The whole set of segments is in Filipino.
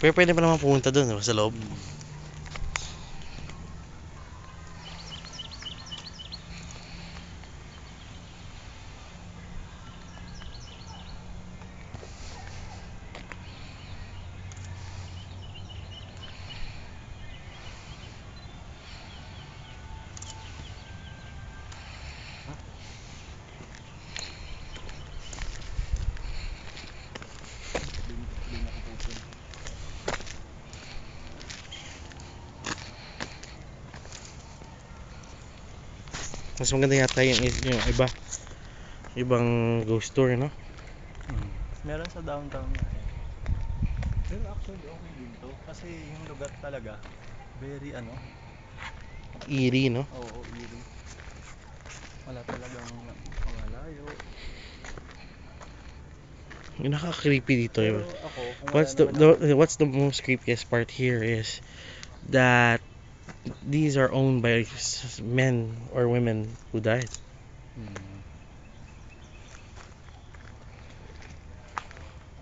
Pero pwede pa naman pumunta doon, no, sa loob. Mas maganda yata yung ibang ghost tour, no? Meron sa downtown nga eh. Pero actually okay din to. Kasi yung lugar talaga, very Eerie, no? oo, eerie. Wala talagang malayo. Yung nakaka-creepy dito. Pero ako, kung wala naman ako, What's the most creepiest part here is that these are owned by men or women who died.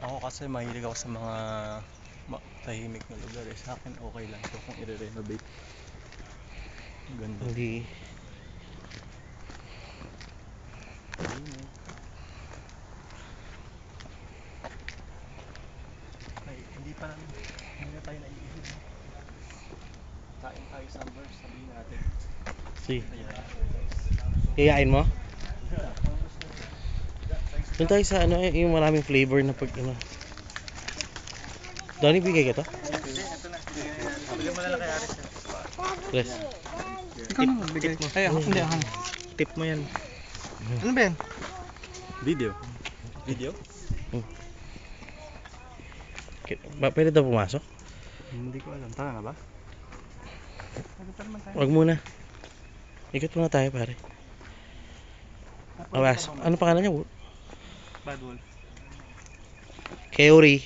Ako kasi mahilig ako sa mga tahimik na lugar eh. Sa akin okay lang to kung i-renovate. Ganda. Hindi. Ay, hindi na tayo naiihig. Kain tayo somewhere, sabihin natin. See. Ayan. Kayain mo? Doon tayo sa yung maraming flavor na pag Donnie, bigay ka to? Hindi, ito na. Bigyan mo na lang kay Aris. Yes. Ikaw na magbigay. Ay, hindi ako. Tip mo yan. Ano ba yan? Video. Video? Pwede daw pumasok? Hindi ko alam. Tara na ba? Wag muna. Ikot muna tayo, pare. Ano pangalan niya? Bad Wolf. Keori.